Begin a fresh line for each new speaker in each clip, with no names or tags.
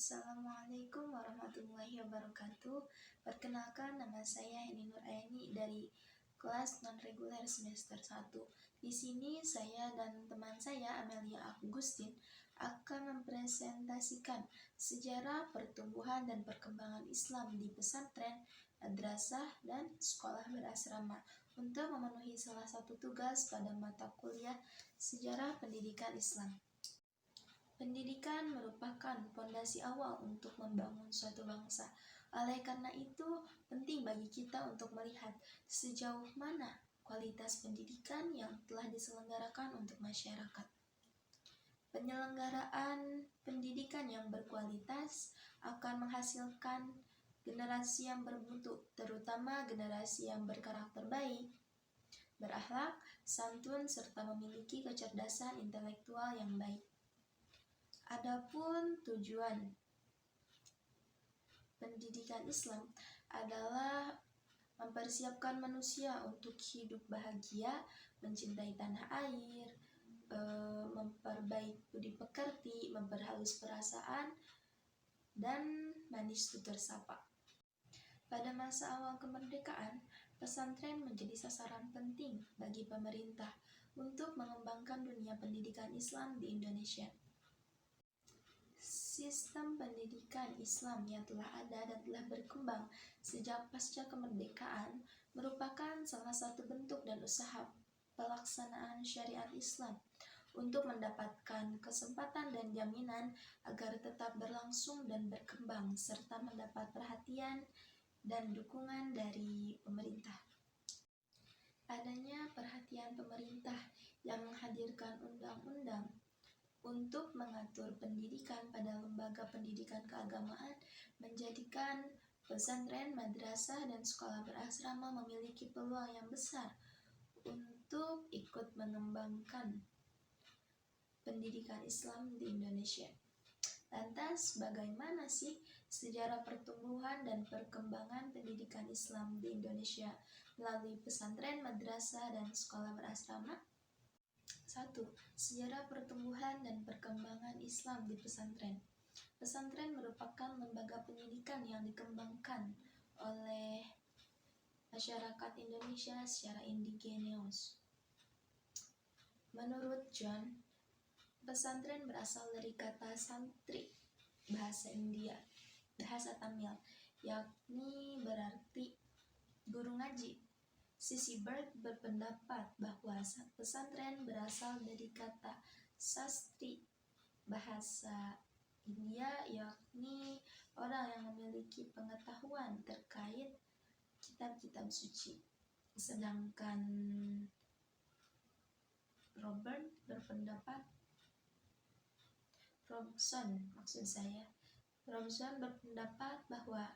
Assalamualaikum warahmatullahi wabarakatuh. Perkenalkan, nama saya Heni Nuraini dari kelas non-reguler semester 1. Di sini saya dan teman saya Amelia Agustin akan mempresentasikan sejarah pertumbuhan dan perkembangan Islam di pesantren, madrasah, dan sekolah berasrama untuk memenuhi salah satu tugas pada mata kuliah Sejarah Pendidikan Islam. Pendidikan merupakan fondasi awal untuk membangun suatu bangsa. Oleh karena itu, penting bagi kita untuk melihat sejauh mana kualitas pendidikan yang telah diselenggarakan untuk masyarakat. Penyelenggaraan pendidikan yang berkualitas akan menghasilkan generasi yang bermutu, terutama generasi yang berkarakter baik, berakhlak, santun, serta memiliki kecerdasan intelektual yang baik. Adapun tujuan pendidikan Islam adalah mempersiapkan manusia untuk hidup bahagia, mencintai tanah air, memperbaiki budi pekerti, memperhalus perasaan, dan manis tutur sapa. Pada masa awal kemerdekaan, pesantren menjadi sasaran penting bagi pemerintah untuk mengembangkan dunia pendidikan Islam di Indonesia. Sistem pendidikan Islam yang telah ada dan telah berkembang sejak pasca kemerdekaan merupakan salah satu bentuk dan usaha pelaksanaan syariat Islam untuk mendapatkan kesempatan dan jaminan agar tetap berlangsung dan berkembang serta mendapat perhatian dan dukungan dari pemerintah. Adanya perhatian pemerintah yang menghadirkan undang-undang untuk mengatur pendidikan pada lembaga pendidikan keagamaan menjadikan pesantren, madrasah, dan sekolah berasrama memiliki peluang yang besar untuk ikut mengembangkan pendidikan Islam di Indonesia. Lantas, bagaimana sih sejarah pertumbuhan dan perkembangan pendidikan Islam di Indonesia melalui pesantren, madrasah, dan sekolah berasrama? 1. Sejarah pertumbuhan dan perkembangan Islam di pesantren. Pesantren merupakan lembaga pendidikan yang dikembangkan oleh masyarakat Indonesia secara indigenous. Menurut John, pesantren berasal dari kata santri, bahasa India, bahasa Tamil, yakni berarti guru ngaji. Sissy Bird berpendapat bahwa pesantren berasal dari kata sastri, bahasa India, yakni orang yang memiliki pengetahuan terkait kitab-kitab suci. Sedangkan Robson berpendapat bahwa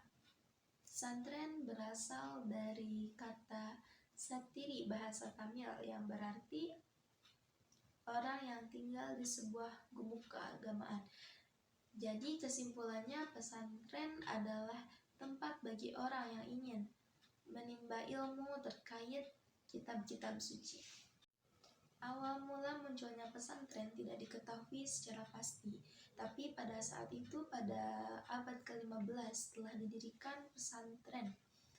pesantren berasal dari kata satiri, bahasa Tamil, yang berarti orang yang tinggal di sebuah gumuk keagamaan. Jadi kesimpulannya, pesantren adalah tempat bagi orang yang ingin menimba ilmu terkait kitab-kitab suci. Awal mula munculnya pesantren tidak diketahui secara pasti, tapi pada saat itu, pada abad ke-15, telah didirikan pesantren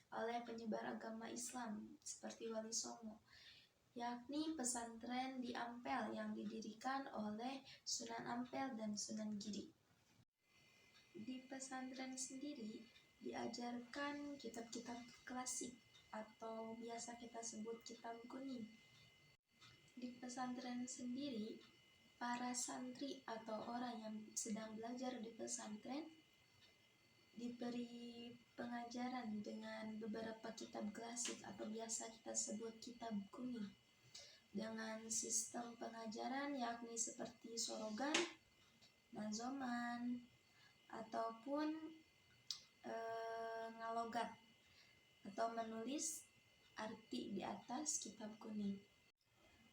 oleh penyebar agama Islam seperti Wali Songo, yakni pesantren di Ampel yang didirikan oleh Sunan Ampel dan Sunan Giri. Di pesantren sendiri diajarkan kitab-kitab klasik atau biasa kita sebut kitab kuning. Di pesantren sendiri, para santri atau orang yang sedang belajar di pesantren diberi pengajaran dengan beberapa kitab klasik atau biasa kita sebut kitab kuning, dengan sistem pengajaran yakni seperti sorogan, nazoman, ataupun ngalogat atau menulis arti di atas kitab kuning.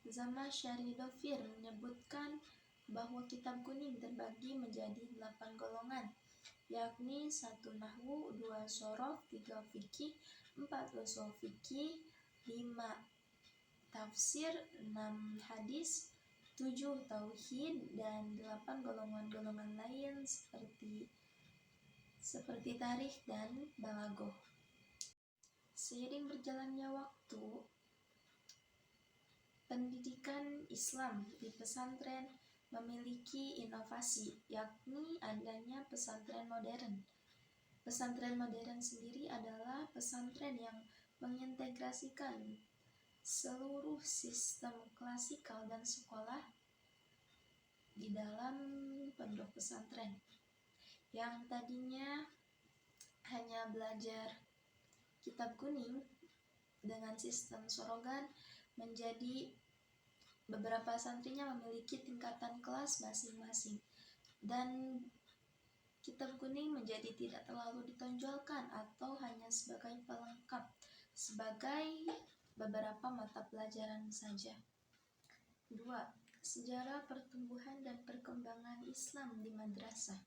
Zamakhsyari Dovir menyebutkan bahwa kitab kuning terbagi menjadi 8 golongan, yakni 1 nahwu, 2 shoroh, 3 fikih, 4 ushul fikih, 5 tafsir, 6 hadis, 7 tauhid, dan 8 golongan-golongan lain seperti seperti tarikh dan balaghah. Seiring berjalannya waktu, pendidikan Islam di pesantren memiliki inovasi, yakni adanya pesantren modern. Pesantren modern sendiri adalah pesantren yang mengintegrasikan seluruh sistem klasikal dan sekolah di dalam pondok pesantren. Yang tadinya hanya belajar kitab kuning dengan sistem sorogan, menjadi beberapa santrinya memiliki tingkatan kelas masing-masing, dan kitab kuning menjadi tidak terlalu ditonjolkan atau hanya sebagai pelengkap, sebagai beberapa mata pelajaran saja. 2. Sejarah pertumbuhan dan perkembangan Islam di madrasah.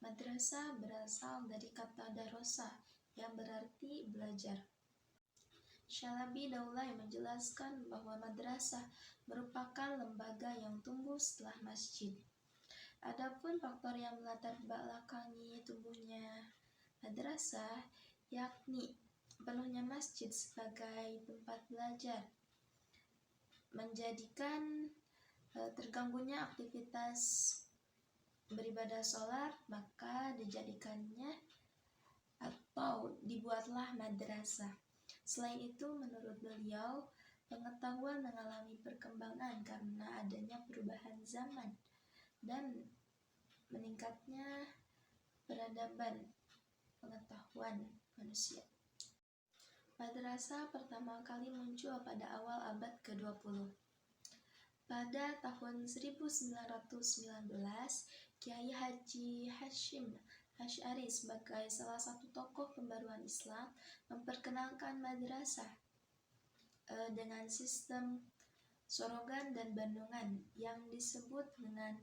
Madrasah berasal dari kata darosa yang berarti belajar. Syalabi Daulay menjelaskan bahwa madrasah merupakan lembaga yang tumbuh setelah masjid. Adapun faktor yang melatar belakangi tumbuhnya madrasah, yakni penuhnya masjid sebagai tempat belajar, menjadikan terganggunya aktivitas beribadah sholat, maka dijadikannya atau dibuatlah madrasah. Selain itu, menurut beliau, pengetahuan mengalami perkembangan karena adanya perubahan zaman dan meningkatnya peradaban pengetahuan manusia. Madrasah pertama kali muncul pada awal abad ke-20. Pada tahun 1919, Kiai Haji Hashim Asy'ari sebagai salah satu tokoh pembaruan Islam memperkenalkan madrasah dengan sistem sorogan dan bandungan yang disebut dengan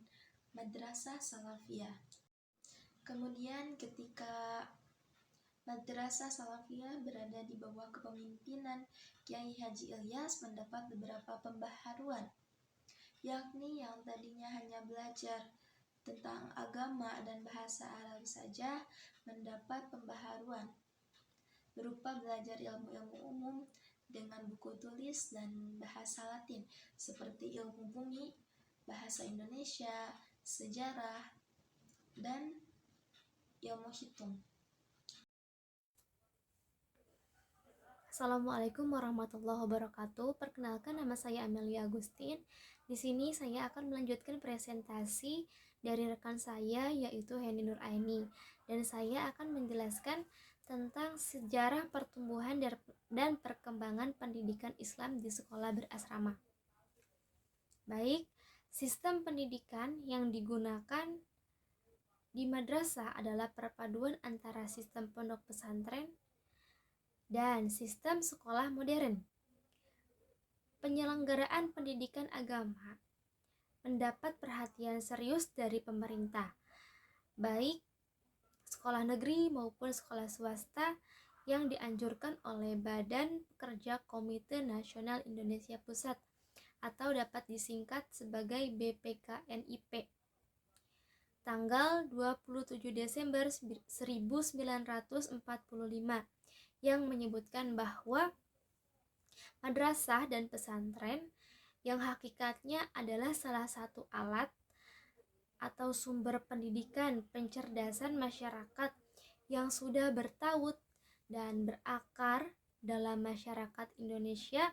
Madrasah Salafiyah. Kemudian ketika Madrasah Salafiyah berada di bawah kepemimpinan Kiai Haji Ilyas, mendapat beberapa pembaharuan, yakni yang tadinya hanya belajar tentang agama dan bahasa Arab saja mendapat pembaharuan berupa belajar ilmu-ilmu umum dengan buku tulis dan bahasa Latin seperti ilmu bumi, bahasa Indonesia, sejarah, dan ilmu hitung.
Assalamualaikum warahmatullahi wabarakatuh. Perkenalkan, nama saya Amelia Agustin. Di sini saya akan melanjutkan presentasi dari rekan saya, yaitu Henny Nuraini, dan saya akan menjelaskan tentang sejarah pertumbuhan dan perkembangan pendidikan Islam di sekolah berasrama. Baik, sistem pendidikan yang digunakan di madrasah adalah perpaduan antara sistem pondok pesantren dan sistem sekolah modern. Penyelenggaraan pendidikan agama mendapat perhatian serius dari pemerintah, baik sekolah negeri maupun sekolah swasta, yang dianjurkan oleh Badan Pekerja Komite Nasional Indonesia Pusat atau dapat disingkat sebagai BPKNIP. Tanggal 27 Desember 1945 yang menyebutkan bahwa madrasah dan pesantren yang hakikatnya adalah salah satu alat atau sumber pendidikan pencerdasan masyarakat yang sudah bertaut dan berakar dalam masyarakat Indonesia,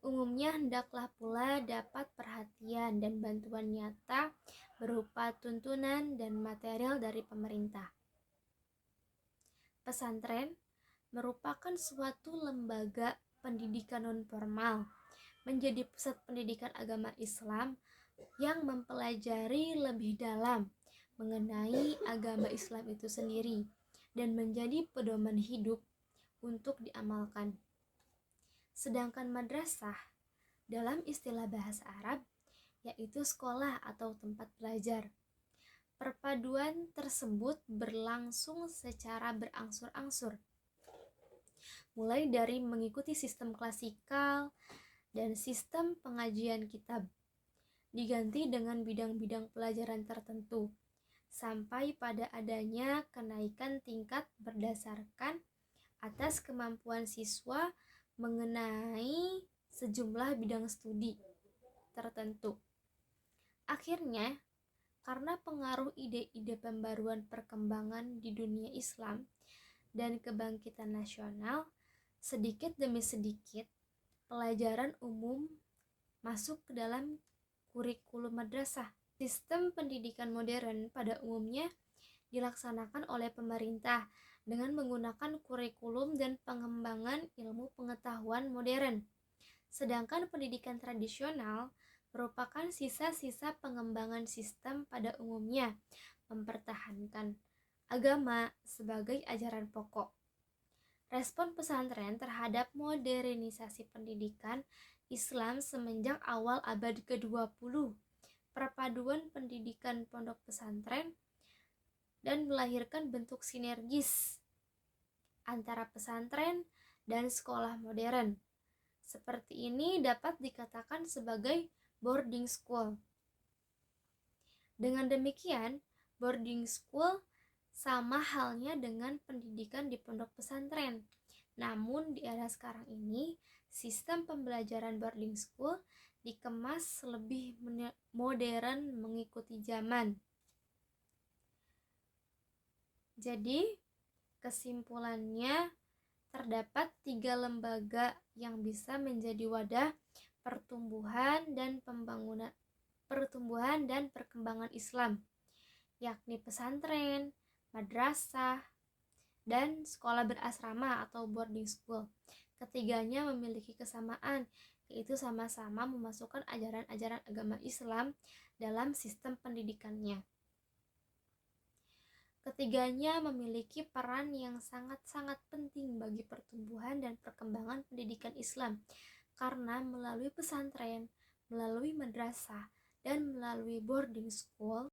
umumnya hendaklah pula dapat perhatian dan bantuan nyata berupa tuntunan dan material dari pemerintah. Pesantren merupakan suatu lembaga pendidikan non-formal, menjadi pusat pendidikan agama Islam yang mempelajari lebih dalam mengenai agama Islam itu sendiri dan menjadi pedoman hidup untuk diamalkan. Sedangkan madrasah dalam istilah bahasa Arab yaitu sekolah atau tempat belajar. Perpaduan tersebut berlangsung secara berangsur-angsur, mulai dari mengikuti sistem klasikal dan sistem pengajian kitab, diganti dengan bidang-bidang pelajaran tertentu sampai pada adanya kenaikan tingkat berdasarkan atas kemampuan siswa mengenai sejumlah bidang studi tertentu. Akhirnya, karena pengaruh ide-ide pembaruan perkembangan di dunia Islam dan kebangkitan nasional, sedikit demi sedikit pelajaran umum masuk ke dalam kurikulum madrasah. Sistem pendidikan modern pada umumnya dilaksanakan oleh pemerintah dengan menggunakan kurikulum dan pengembangan ilmu pengetahuan modern. Sedangkan pendidikan tradisional merupakan sisa-sisa pengembangan sistem pada umumnya, mempertahankan agama sebagai ajaran pokok. Respon pesantren terhadap modernisasi pendidikan Islam semenjak awal abad ke-20, perpaduan pendidikan pondok pesantren, dan melahirkan bentuk sinergis antara pesantren dan sekolah modern. Seperti ini dapat dikatakan sebagai boarding school. Dengan demikian, boarding school sama halnya dengan pendidikan di pondok pesantren. Namun di era sekarang ini, sistem pembelajaran boarding school dikemas lebih modern mengikuti zaman. Jadi, kesimpulannya terdapat 3 lembaga yang bisa menjadi wadah pertumbuhan dan perkembangan Islam, yakni pesantren, madrasah, dan sekolah berasrama atau boarding school. Ketiganya memiliki kesamaan, yaitu sama-sama memasukkan ajaran-ajaran agama Islam dalam sistem pendidikannya. Ketiganya memiliki peran yang sangat-sangat penting bagi pertumbuhan dan perkembangan pendidikan Islam, karena melalui pesantren, melalui madrasah, dan melalui boarding school,